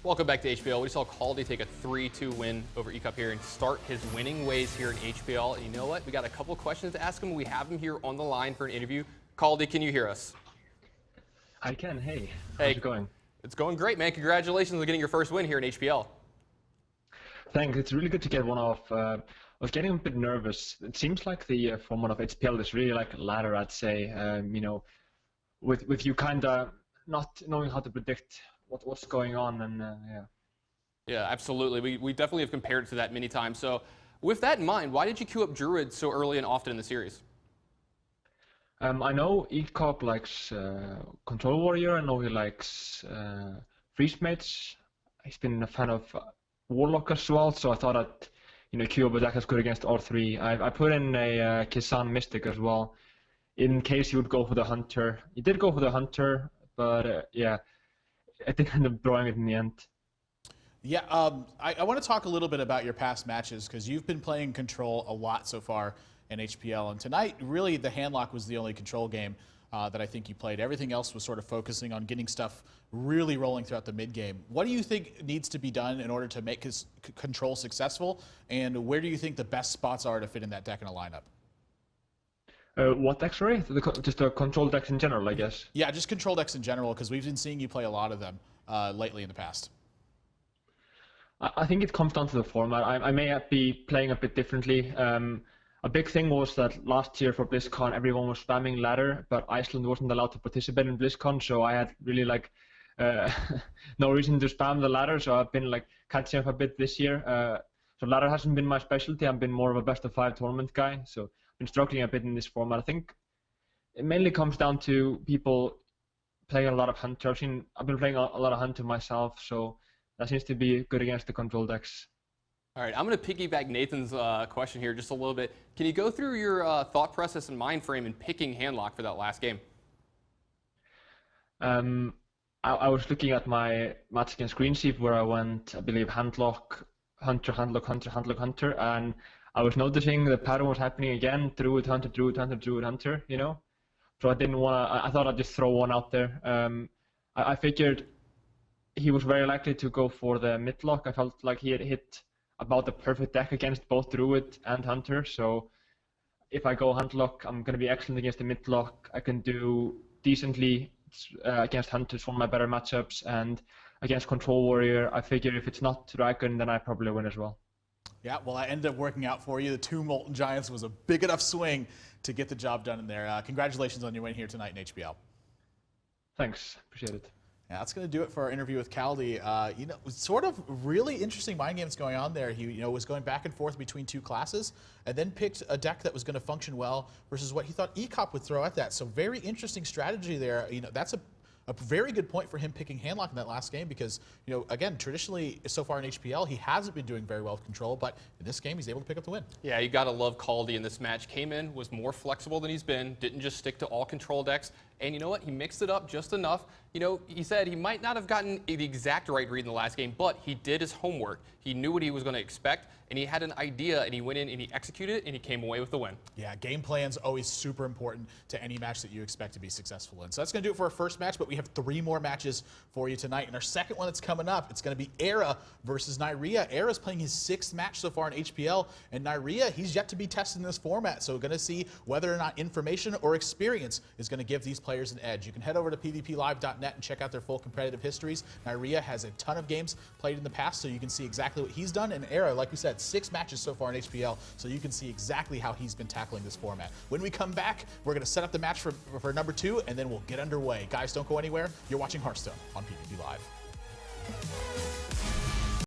Welcome back to HPL. We saw Kaldi take a 3-2 win over Ek0p here and start his winning ways here in HPL. And you know what? We got a couple of questions to ask him. We have him here on the line for an interview. Kaldi, can you hear us? I can. Hey, hey, how's it going? It's going great, man. Congratulations on getting your first win here in HPL. Thanks. It's really good to get one off. I was getting a bit nervous. It seems like the format of HPL is really like a ladder, I'd say. You know, with you kind of not knowing how to predict what's going on, and yeah. Yeah, absolutely. We definitely have compared it to that many times. So with that in mind, why did you queue up Druid so early and often in the series? I know Ek0p likes Control Warrior. I know he likes Freeze Mates. He's been a fan of Warlock as well, so I thought that, you know, queue up a deck is good against all three. I put in a Kisan Mystic as well, in case he would go for the Hunter. He did go for the Hunter, but yeah, I didn't end up drawing it in the end. Yeah, I want to talk a little bit about your past matches, because you've been playing Control a lot so far in HPL, and tonight really the handlock was the only Control game that I think you played. Everything else was sort of focusing on getting stuff really rolling throughout the mid game. What do you think needs to be done in order to make his Control successful, and where do you think the best spots are to fit in that deck in a lineup? What decks, sorry? Just the Control decks in general, I guess. Yeah, just Control decks in general, because we've been seeing you play a lot of them lately in the past. I think it comes down to the format. I may be playing a bit differently. A big thing was that last year for BlizzCon, everyone was spamming ladder, but Iceland wasn't allowed to participate in BlizzCon, so I had really like no reason to spam the ladder. So I've been like catching up a bit this year. So ladder hasn't been my specialty. I've been more of a best of 5 tournament guy. So I've been struggling a bit in this format. I think it mainly comes down to people playing a lot of Hunter. I've been playing a lot of Hunter myself, so that seems to be good against the Control decks. All right, I'm going to piggyback Nathan's question here just a little bit. Can you go through your thought process and mind frame in picking handlock for that last game? I was looking at my match against Green Sheep where I went, I believe, handlock, Hunter, handlock, Hunter, handlock, Hunter, and I was noticing the pattern was happening again, Druid, Hunter, Druid, Hunter, Druid, Hunter, you know? So I didn't want to, I thought I'd just throw one out there. I figured he was very likely to go for the midlock. I felt like he had hit about the perfect deck against both Druid and Hunter, so if I go handlock, I'm going to be excellent against the midlock. I can do decently against Hunter, it's one of my better matchups, and against Control Warrior, I figure if it's not Dragon, then I probably win as well. Yeah, well, I ended up working out for you. The 2 Molten Giants was a big enough swing to get the job done in there. Congratulations on your win here tonight in HPL. Thanks, appreciate it. Yeah, that's going to do it for our interview with Kaldi. You know, sort of really interesting mind games going on there. He, you know, was going back and forth between 2 classes, and then picked a deck that was going to function well versus what he thought Ek0p would throw at that. So very interesting strategy there. You know, that's a very good point for him picking handlock in that last game, because, you know, again, traditionally so far in HPL he hasn't been doing very well with Control, but in this game he's able to pick up the win. Yeah, you got to love Kaldi in this match. Came in, was more flexible than he's been, didn't just stick to all Control decks, and you know what? He mixed it up just enough. You know, he said he might not have gotten the exact right read in the last game, but he did his homework. He knew what he was going to expect, and he had an idea, and he went in and he executed it, and he came away with the win. Yeah, game plan's always super important to any match that you expect to be successful in. So that's going to do it for our first match, but we have 3 more matches for you tonight. And our second one that's coming up, it's going to be Era versus Nyria. Era's playing his 6th match so far in HPL, and Nyria, he's yet to be tested in this format, so we're going to see whether or not information or experience is going to give these players an edge. You can head over to pvplive.net and check out their full competitive histories. Nyria has a ton of games played in the past, so you can see exactly what he's done. And Era, like we said, 6 matches so far in HPL, so you can see exactly how he's been tackling this format. When we come back, we're going to set up the match for number 2, and then we'll get underway. Guys, don't go anywhere. You're watching Hearthstone on PvP Live.